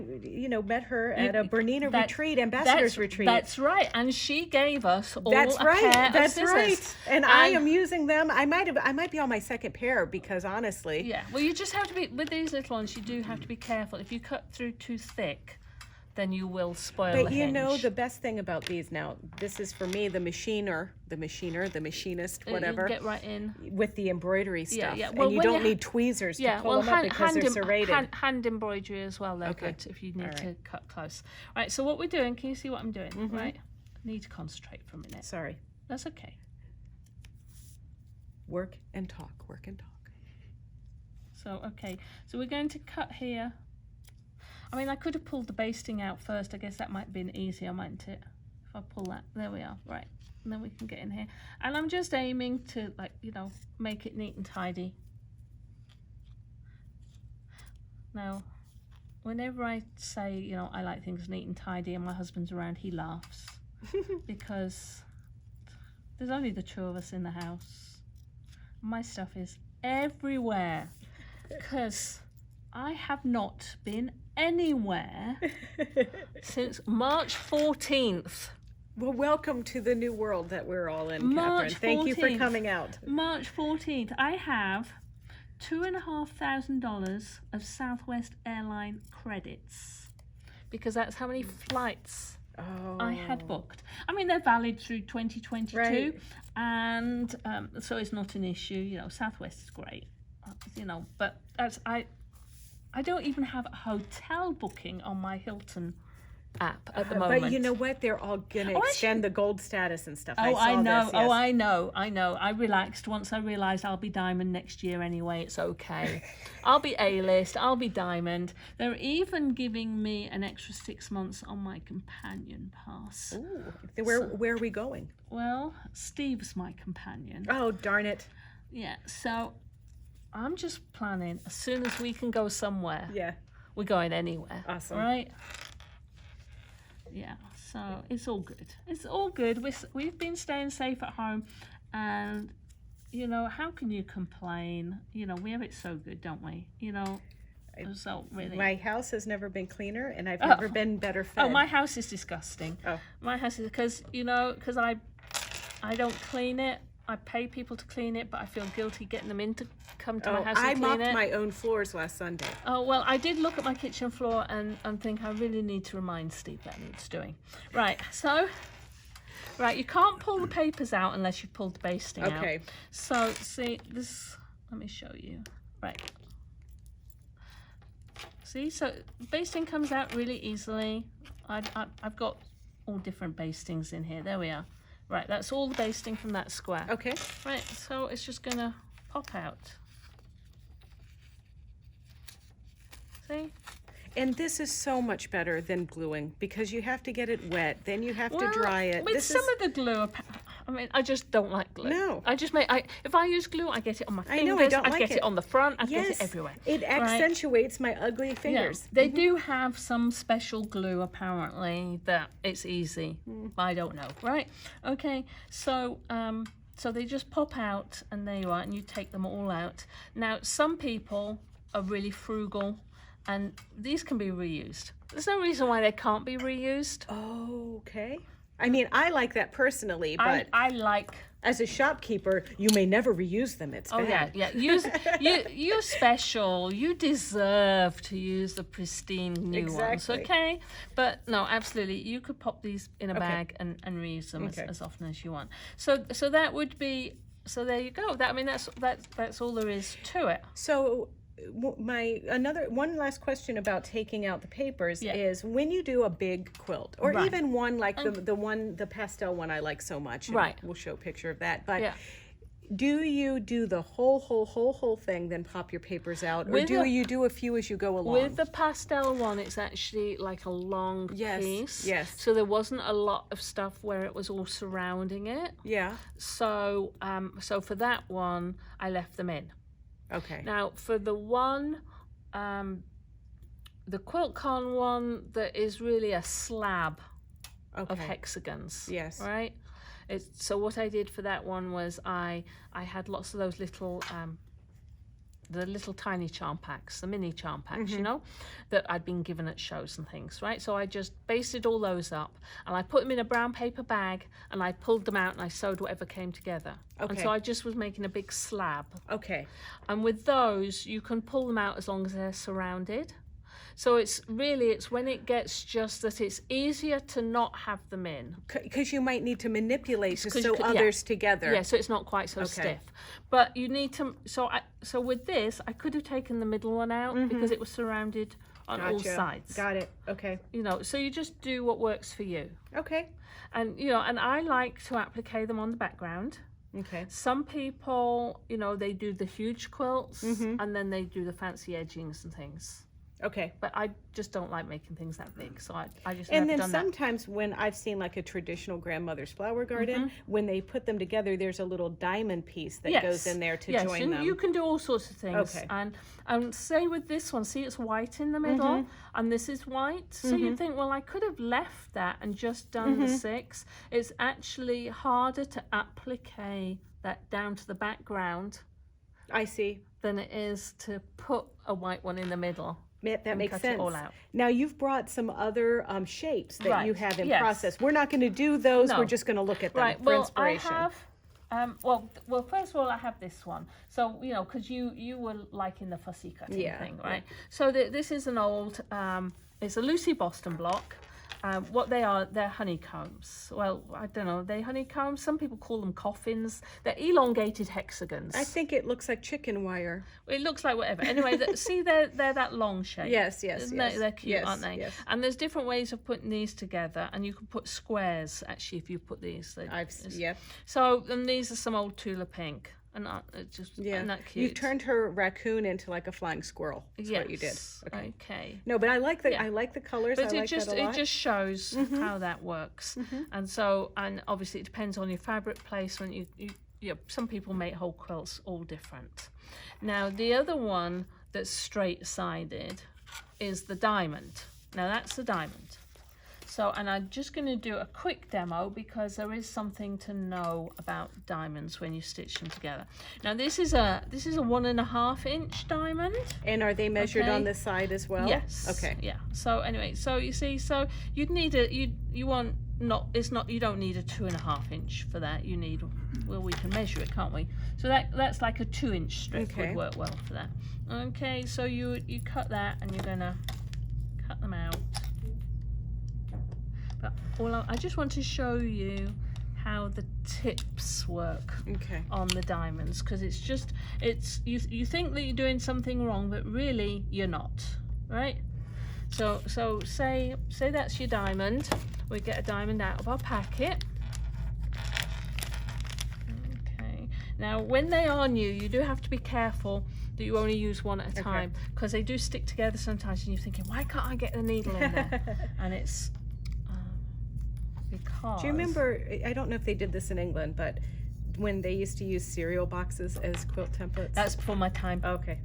met her at a BERNINA retreat, ambassadors retreat. That's right, and she gave us all That's a right. pair That's of scissors. right. And I am using them. I might be on my second pair because honestly. Yeah. Well, you just have to be with these little ones. You do have to be careful. If you cut through too thick, then you will spoil But the you hinge. know the best thing about these now. This is for me, the machinist, whatever. You get right in. With the embroidery stuff. yeah. Well, and you when don't you need tweezers to pull well, them up because they're serrated. hand embroidery as well. They're Okay. good if you need All to cut close. Right. So what we're doing? Can you see what I'm doing? Right. I need to concentrate for a minute. Sorry. That's okay. Work and talk. Work and talk. So okay. So we're going to cut here. I mean, I could have pulled the basting out first. I guess that might have been easier, mightn't it? If I pull that, there we are, right. And then we can get in here. And I'm just aiming to, like, you know, make it neat and tidy. Now, whenever I say, you know, I like things neat and tidy and my husband's around, he laughs. Because there's only the two of us in the house. My stuff is everywhere. Because I have not been anywhere since March 14th. Well, welcome to the new world that we're all in, March Catherine. Thank you for 14th. coming out. March 14th. I have $2,500 of Southwest Airline credits because that's how many flights I had booked. I mean, they're valid through 2022, Right. and so it's not an issue. You know, Southwest is great. You know, but that's I don't even have a hotel booking on my Hilton app at the moment. But you know what? They're all going to extend the gold status and stuff. Oh, I know. This, yes. Oh, I know. I relaxed once I realised I'll be diamond next year anyway. It's okay. I'll be A-list. I'll be diamond. They're even giving me an extra 6 months on my companion pass. Ooh. Where are we going? Well, Steve's my companion. Oh, darn it. Yeah, so I'm just planning as soon as we can go somewhere. Yeah. We're going anywhere. Awesome. Right? Yeah, so it's all good. It's all good. We've been staying safe at home, and you know, how can you complain? You know, we have it so good, don't we? You know, so really. My house has never been cleaner, and I've never been better fed. Oh, my house is disgusting. Oh. My house is because I don't clean it. I pay people to clean it, but I feel guilty getting them in to come to my house and I clean mopped it. my own floors last Sunday. Oh, well, I did look at my kitchen floor and think I really need to remind Steve that needs doing. Right, so, you can't pull the papers out unless you've pulled the basting out. Okay. So, see, this, let me show you. Right. See, so basting comes out really easily. I've got all different bastings in here. There we are. Right, that's all the basting from that square. Okay. Right, so it's just gonna pop out. See? And this is so much better than gluing because you have to get it wet, then you have to dry it. With some of the glue, I mean, I just don't like glue. No. If I use glue, I get it on my fingers. I know, I don't like get it. it on the front. I get it everywhere. It accentuates my ugly fingers. Yeah. They do have some special glue apparently that it's easy. I don't know. Right? Okay. So so they just pop out and there you are, and you take them all out. Now some people are really frugal, and these can be reused. There's no reason why they can't be reused. Oh, okay. I mean, I like that personally, but I like. As a shopkeeper, you may never reuse them. It's bad. Yeah. You're special. You deserve to use the pristine new ones, okay? But no, absolutely. You could pop these in a bag and reuse them as often as you want. So that would be. So there you go. That's all there is to it. So. One last question about taking out the papers is when you do a big quilt or even one like the pastel one I like so much. Right. We'll show a picture of that. But do you do the whole thing, then pop your papers out? Or do you do a few as you go along? With the pastel one, it's actually like a long piece. Yes. So there wasn't a lot of stuff where it was all surrounding it. Yeah. So, so for that one, I left them in. Okay. Now, for the one, the QuiltCon one that is really a slab of hexagons. Yes. Right? So what I did for that one was I had lots of those little the little tiny charm packs, the mini charm packs, you know, that I'd been given at shows and things, right? So I just basted all those up and I put them in a brown paper bag and I pulled them out and I sewed whatever came together. Okay. And so I just was making a big slab. Okay. And with those, you can pull them out as long as they're surrounded. So it's when it gets just that it's easier to not have them in. Because you might need to manipulate to sew others together. Yeah, so it's not quite so stiff. But you need to, so with this, I could have taken the middle one out because it was surrounded on all sides. Got it, okay. You know, so you just do what works for you. Okay. And, you know, and I like to applique them on the background. Okay. Some people, you know, they do the huge quilts and then they do the fancy edgings and things. Okay. But I just don't like making things that big, so I just and never then done that. sometimes when I've seen like a traditional grandmother's flower garden, when they put them together, there's a little diamond piece that goes in there to join them. You can do all sorts of things. Okay. And say with this one, see it's white in the middle, and this is white. So you think, well, I could have left that and just done the 6. It's actually harder to applique that down to the background. I see. Than it is to put a white one in the middle. That makes sense. It all out. Now you've brought some other shapes that you have in Yes. process. We're not going to do those. No. We're just going to look at them for well, inspiration. I have, well, first of all, I have this one. So, you know, because you were liking the fussy cutting thing, right? So this is an old, it's a Lucy Boston block. What they are, they're honeycombs. Well, I don't know, they honeycombs? Some people call them coffins. They're elongated hexagons. I think it looks like chicken wire. It looks like whatever. Anyway, see, they're that long shape. Yes. They're cute, aren't they? Yes. And there's different ways of putting these together, and you can put squares, actually, if you put these. So, and these are some old Tula pink. And isn't that cute? You turned her raccoon into like a flying squirrel. That's what you did. Okay. No, but I like the colors. But I like that a lot. it just shows how that works. And so, and obviously it depends on your fabric placement. You some people make whole quilts all different. Now the other one that's straight sided is the diamond. Now that's the diamond. So, and I'm just going to do a quick demo because there is something to know about diamonds when you stitch them together. Now, this is a 1.5 inch diamond. And are they measured on this side as well? Yes. Okay. Yeah. So anyway, so you see, so you'd need you don't need a 2.5 inch for that. You need, well, we can measure it, can't we? So that's like a 2 inch strip would work well for that. Okay. So you cut that and you're gonna cut them out. I just want to show you how the tips work on the diamonds, because you think that you're doing something wrong, but really you're not, right? So say that's your diamond. We get a diamond out of our packet. Okay. Now when they are new, you do have to be careful that you only use one at a time, because they do stick together sometimes, and you're thinking, why can't I get the needle in there? And it's because... Do you remember, I don't know if they did this in England, but when they used to use cereal boxes as quilt templates? That's before my time. Okay.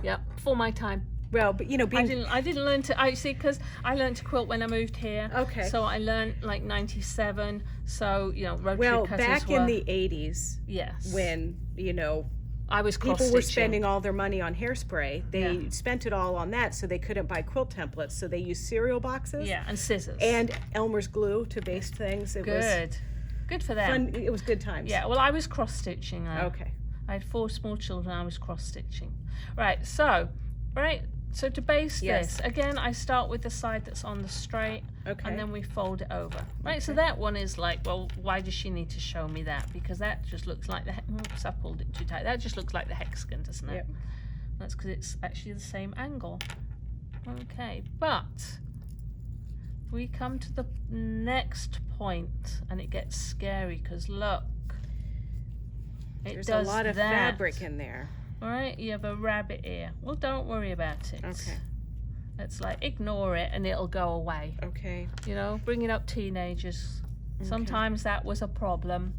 Yeah, before my time. Well, but you know, I didn't learn to, because I learned to quilt when I moved here. Okay. So I learned like 97. So, you know, rotary cutters back in the 80s. Yes. When, you know, I was people were spending all their money on hairspray. They spent it all on that, so they couldn't buy quilt templates. So they used cereal boxes. Yeah, and scissors. And Elmer's glue to baste things. It was good for them. Fun. It was good times. Yeah, well, I was cross-stitching. Okay. I had 4 small children. I was cross-stitching. Right, so to baste this, again, I start with the side that's on the straight, and then we fold it over. Right, so that one is like, well, why does she need to show me that? Because that just looks like oops, I pulled it too tight. That just looks like the hexagon, doesn't it? Yep. That's because it's actually the same angle. Okay, but we come to the next point, and it gets scary, because look. It There's does a lot of that. fabric in there. All right, you have a rabbit ear. Well, don't worry about it. Okay. It's like, ignore it and it'll go away. Okay. You know, bringing up teenagers. Sometimes that was a problem.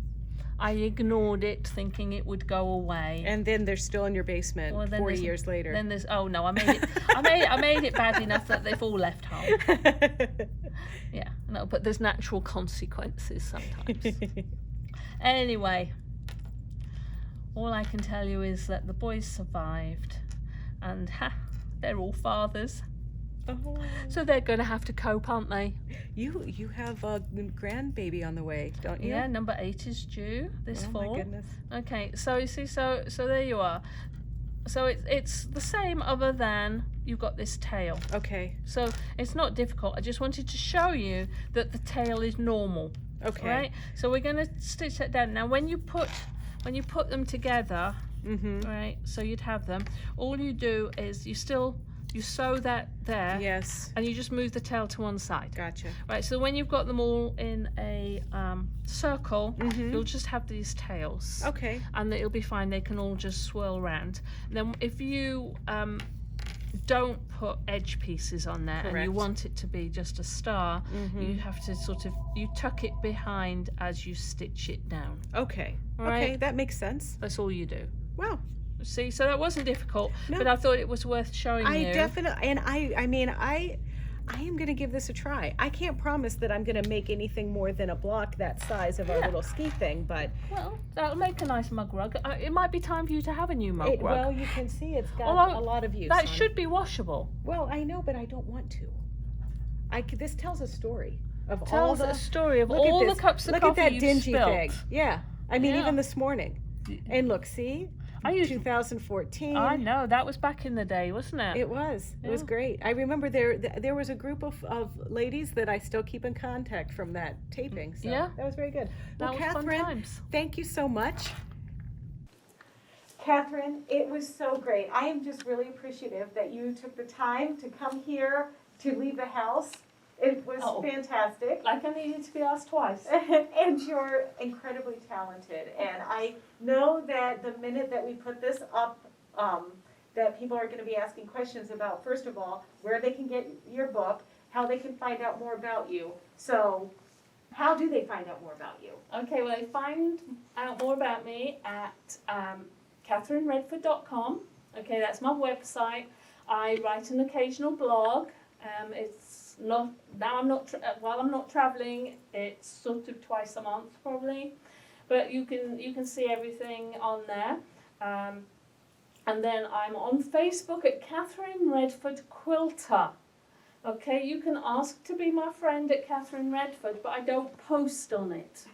I ignored it, thinking it would go away. And then they're still in your basement 40 years later. Then there's, oh no, I made it bad enough that they've all left home. Yeah, no, but there's natural consequences sometimes. Anyway, all I can tell you is that the boys survived, and they're all fathers. Oh. So they're going to have to cope, aren't they? You have a grandbaby on the way, don't you? Yeah, number 8 is due this fall. Oh my goodness. Okay, so you see, so there you are. So it's the same, other than you've got this tail. Okay. So it's not difficult. I just wanted to show you that the tail is normal. Okay. Right. So we're going to stitch that down. Now, when you put them together, right? So you'd have them. All you do is you sew that there. Yes. And you just move the tail to one side. Gotcha. Right, so when you've got them all in a circle, you'll just have these tails. Okay. And it'll be fine. They can all just swirl around. Then if you don't put edge pieces on there, Correct. and you want it to be just a star, you have to you tuck it behind as you stitch it down. Okay. Right? Okay, that makes sense. That's all you do. Wow. See, so that wasn't difficult, No. but I thought it was worth showing you. I definitely, and I mean, I am going to give this a try. I can't promise that I'm going to make anything more than a block that size of our little ski thing, but... Well, that'll make a nice mug rug. It might be time for you to have a new mug rug. Well, you can see it's got Although, a lot of use. That on should it. be washable. Well, I know, but I don't want to. This tells a story of all Tells the... a story of Look all at the this. cups of Look coffee at that you've dingy spilt. thing. Yeah. I mean, Yeah. even this morning. And look, see? I used 2014. I know, that was back in the day, wasn't it? It was. It was Yeah. great. I remember there was a group of ladies that I still keep in contact from that taping. So Yeah. that was very good. That Well, was fun Catherine, times. thank you so much. Catherine, it was so great. I am just really appreciative that you took the time to come here to leave the house. It was fantastic. Like I needed to be asked twice. And you're incredibly talented. And I know that the minute that we put this up, that people are going to be asking questions about, first of all, where they can get your book, how they can find out more about you. So how do they find out more about you? Okay, well, they find out more about me at CatherineRedford.com. Okay, that's my website. I write an occasional blog. It's not now. I'm not while I'm not traveling. It's sort of twice a month probably, but you can see everything on there. And then I'm on Facebook at Catherine Redford Quilter. Okay, you can ask to be my friend at Catherine Redford, but I don't post on it.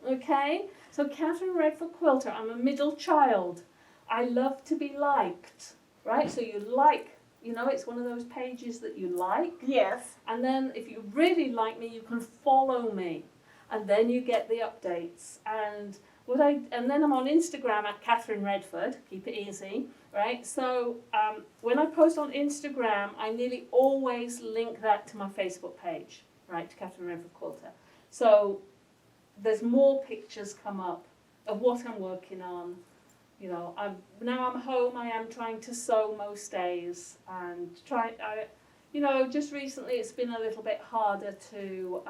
Okay, so Catherine Redford Quilter. I'm a middle child. I love to be liked, right? So you like. You know, it's one of those pages that you like. Yes. And then if you really like me, you can follow me. And then you get the updates. And then I'm on Instagram at Catherine Redford. Keep it easy, right? So when I post on Instagram, I nearly always link that to my Facebook page, right? To Catherine Redford Quilter. So there's more pictures come up of what I'm working on. You know, now I'm home. I am trying to sew most days, and just recently it's been a little bit harder to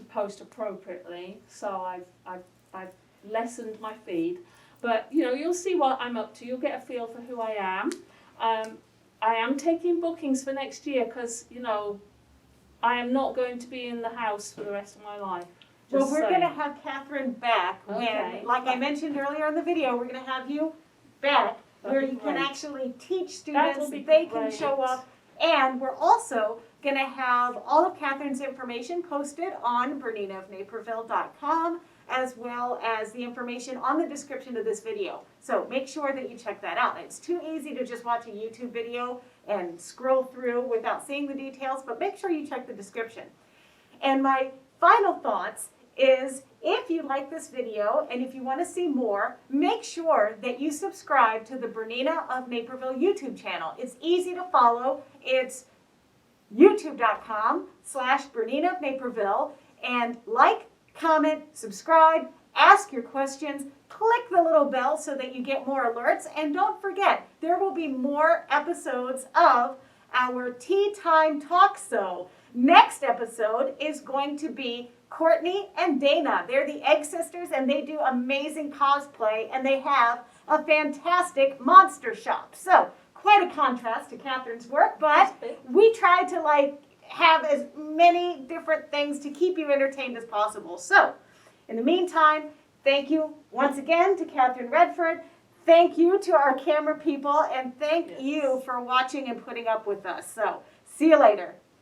post appropriately. So I've lessened my feed, but you'll see what I'm up to. You'll get a feel for who I am. I am taking bookings for next year because I am not going to be in the house for the rest of my life. Well, we're going to have Catherine back Okay. when, like I mentioned earlier in the video, we're going to have you back where you can actually teach students, be they can great. show up, and we're also going to have all of Catherine's information posted on BERNINAofNaperville.com, as well as the information on the description of this video. So make sure that you check that out. It's too easy to just watch a YouTube video and scroll through without seeing the details, but make sure you check the description. And my final thoughts is, if you like this video and if you want to see more, make sure that you subscribe to the Bernina of Naperville YouTube channel. It's easy to follow. It's youtube.com/Bernina of Naperville, and like, comment, subscribe, ask your questions, click the little bell so that you get more alerts, and don't forget, there will be more episodes of our Tea Time Talk Show. Next episode is going to be Courtney and Dana. They're the Egg Sisters, and they do amazing cosplay, and they have a fantastic monster shop. So, quite a contrast to Catherine's work, but we try to have as many different things to keep you entertained as possible. So, in the meantime, thank you once again to Catherine Redford. Thank you to our camera people, and thank you for watching and putting up with us. So, see you later.